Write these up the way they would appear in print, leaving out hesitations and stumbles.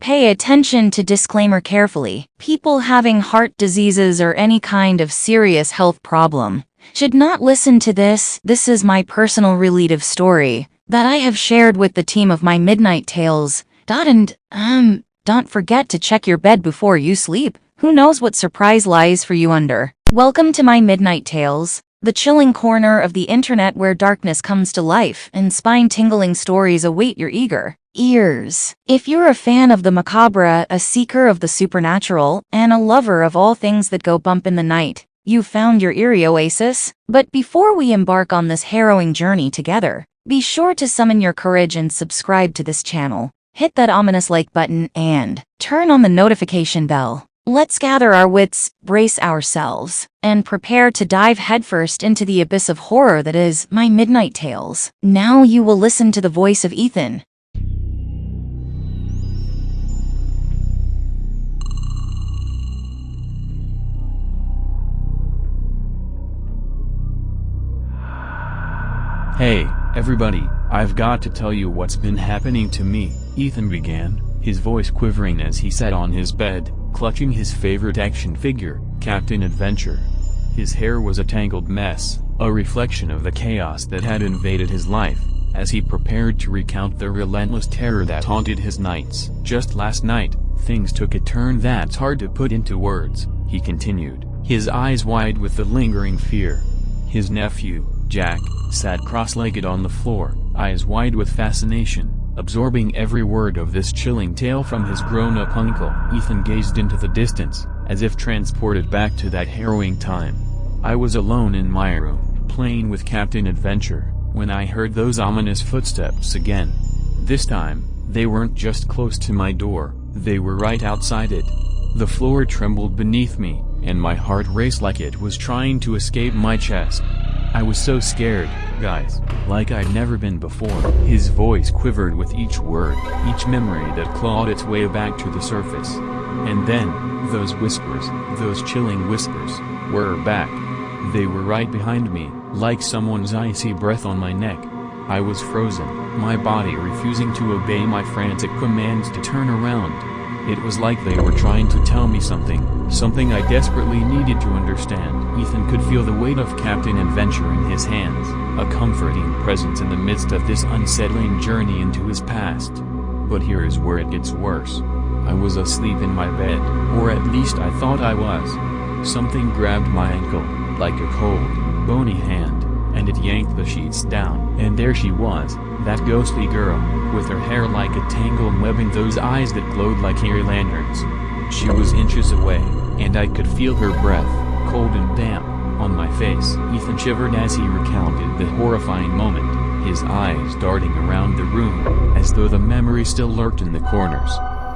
Pay attention to disclaimer carefully. People having heart diseases or any kind of serious health problem should not listen to this. This is my personal relative story that I have shared with the team of my Midnight Tales. Don't forget to check your bed before you sleep. Who knows what surprise lies for you under. Welcome to my Midnight Tales, the chilling corner of the internet where darkness comes to life and spine-tingling stories await your eager ears. If you're a fan of the macabre, a seeker of the supernatural, and a lover of all things that go bump in the night, you've found your eerie oasis. But before we embark on this harrowing journey together, be sure to summon your courage and subscribe to this channel. Hit that ominous like button and turn on the notification bell. Let's gather our wits, brace ourselves, and prepare to dive headfirst into the abyss of horror that is my Midnight Tales. Now you will listen to the voice of Ethan. Hey, everybody, I've got to tell you what's been happening to me, Ethan began, his voice quivering as he sat on his bed, clutching his favorite action figure, Captain Adventure. His hair was a tangled mess, a reflection of the chaos that had invaded his life, as he prepared to recount the relentless terror that haunted his nights. Just last night, things took a turn that's hard to put into words, he continued, his eyes wide with the lingering fear. His nephew, Jack, sat cross-legged on the floor, eyes wide with fascination, absorbing every word of this chilling tale from his grown-up uncle. Ethan gazed into the distance, as if transported back to that harrowing time. I was alone in my room, playing with Captain Adventure, when I heard those ominous footsteps again. This time, they weren't just close to my door, they were right outside it. The floor trembled beneath me, and my heart raced like it was trying to escape my chest. I was so scared, guys, like I'd never been before. His voice quivered with each word, each memory that clawed its way back to the surface. And then, those whispers, those chilling whispers, were back. They were right behind me, like someone's icy breath on my neck. I was frozen, my body refusing to obey my frantic commands to turn around. It was like they were trying to tell me something I desperately needed to understand. Ethan could feel the weight of Captain Adventure in his hands, a comforting presence in the midst of this unsettling journey into his past. But here is where it gets worse. I was asleep in my bed, or at least I thought I was. Something grabbed my ankle, like a cold, bony hand, and it yanked the sheets down. And there she was, that ghostly girl, with her hair like a tangled web and those eyes that glowed like eerie lanterns. She was inches away, and I could feel her breath, cold and damp, on my face. Ethan shivered as he recounted the horrifying moment, his eyes darting around the room, as though the memory still lurked in the corners.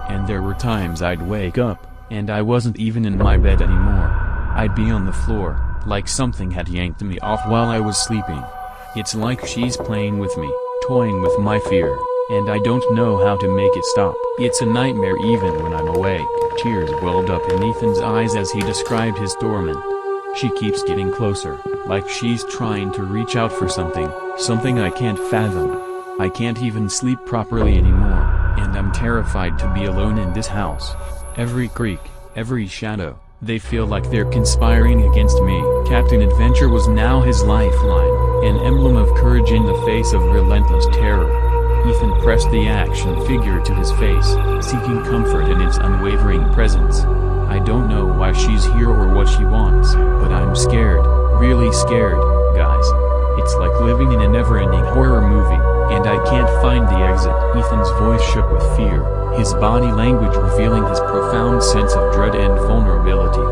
And there were times I'd wake up, and I wasn't even in my bed anymore. I'd be on the floor, like something had yanked me off while I was sleeping. It's like she's playing with me, toying with my fear, and I don't know how to make it stop. It's a nightmare even when I'm awake. Tears welled up in Ethan's eyes as he described his torment. She keeps getting closer, like she's trying to reach out for something I can't fathom. I can't even sleep properly anymore, and I'm terrified to be alone in this house. Every creak, every shadow, they feel like they're conspiring against me. Captain Adventure was now his lifeline, an emblem of courage in the face of relentless terror. Ethan pressed the action figure to his face, seeking comfort in its unwavering presence. I don't know why she's here or what she wants, but I'm scared, really scared, guys. It's like living in a never-ending horror movie, and I can't find the exit. Ethan's voice shook with fear, his body language revealing his profound sense of dread and vulnerability.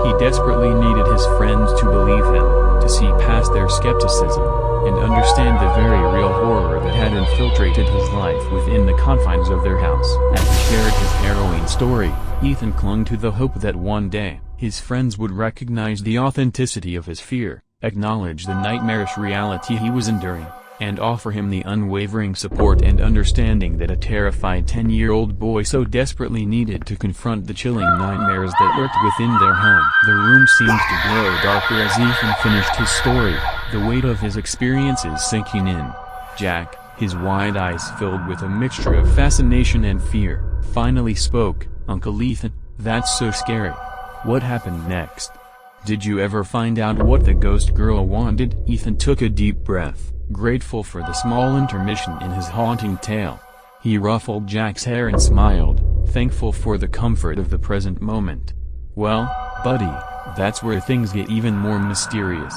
He desperately needed his friends to believe him, to see past their skepticism, and understand the very real horror that had infiltrated his life within the confines of their house. As he shared his harrowing story, Ethan clung to the hope that one day, his friends would recognize the authenticity of his fear, acknowledge the nightmarish reality he was enduring, and offer him the unwavering support and understanding that a terrified 10-year-old boy so desperately needed to confront the chilling nightmares that lurked within their home. The room seemed to grow darker as Ethan finished his story, the weight of his experiences sinking in. Jack, his wide eyes filled with a mixture of fascination and fear, finally spoke Uncle Ethan. "That's so scary. What happened next? Did you ever find out what the ghost girl wanted?" Ethan took a deep breath, grateful for the small intermission in his haunting tale. He ruffled Jack's hair and smiled, thankful for the comfort of the present moment. "Well, buddy, that's where things get even more mysterious.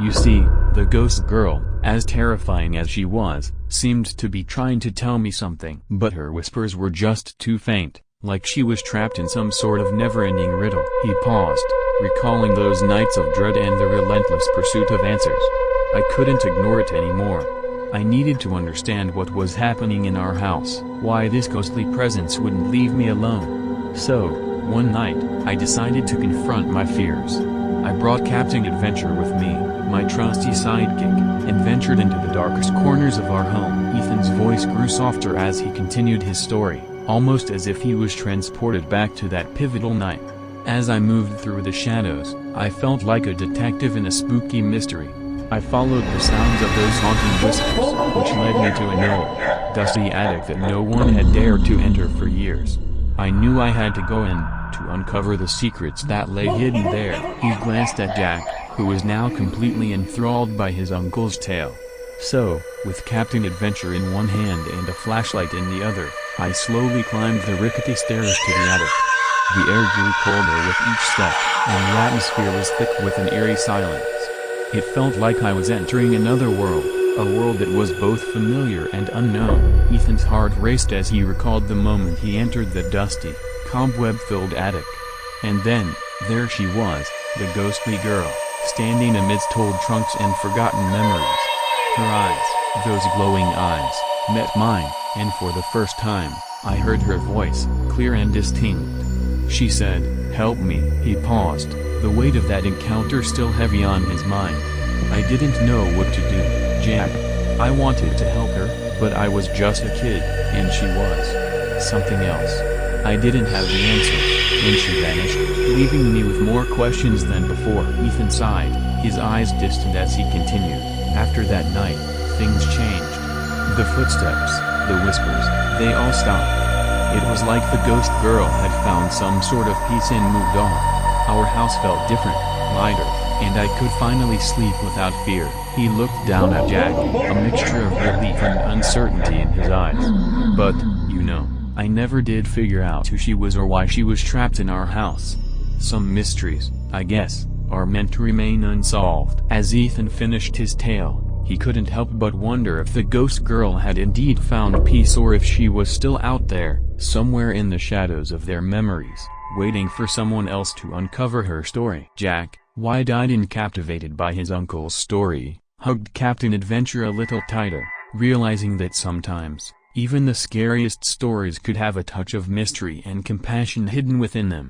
You see, the ghost girl, as terrifying as she was, seemed to be trying to tell me something. But her whispers were just too faint, like she was trapped in some sort of never-ending riddle." He paused, recalling those nights of dread and the relentless pursuit of answers. "I couldn't ignore it anymore. I needed to understand what was happening in our house, why this ghostly presence wouldn't leave me alone. So, one night, I decided to confront my fears. I brought Captain Adventure with me, my trusty sidekick, and ventured into the darkest corners of our home." Ethan's voice grew softer as he continued his story, almost as if he was transported back to that pivotal night. "As I moved through the shadows, I felt like a detective in a spooky mystery. I followed the sounds of those haunting whispers, which led me to an old, dusty attic that no one had dared to enter for years. I knew I had to go in, to uncover the secrets that lay hidden there." He glanced at Jack, who was now completely enthralled by his uncle's tale. "So, with Captain Adventure in one hand and a flashlight in the other, I slowly climbed the rickety stairs to the attic. The air grew colder with each step, and the atmosphere was thick with an eerie silence. It felt like I was entering another world, a world that was both familiar and unknown." Ethan's heart raced as he recalled the moment he entered the dusty, cobweb-filled attic. And then, there she was, the ghostly girl, standing amidst old trunks and forgotten memories. Her eyes, those glowing eyes, met mine, and for the first time, I heard her voice, clear and distinct. She said, "Help me." He paused, the weight of that encounter still heavy on his mind. I didn't know what to do, Jack. I wanted to help her, but I was just a kid, and she was something else. I didn't have the answers, and she vanished, leaving me with more questions than before. Ethan sighed, his eyes distant as he continued. "After that night, things changed. The footsteps, the whispers, they all stopped. It was like the ghost girl had found some sort of peace and moved on. Our house felt different, lighter, and I could finally sleep without fear." He looked down at Jack, a mixture of relief and uncertainty in his eyes. "But, you know, I never did figure out who she was or why she was trapped in our house. Some mysteries, I guess, are meant to remain unsolved." As Ethan finished his tale, he couldn't help but wonder if the ghost girl had indeed found peace or if she was still out there, somewhere in the shadows of their memories, waiting for someone else to uncover her story. Jack, wide-eyed and captivated by his uncle's story, hugged Captain Adventure a little tighter, realizing that sometimes, even the scariest stories could have a touch of mystery and compassion hidden within them.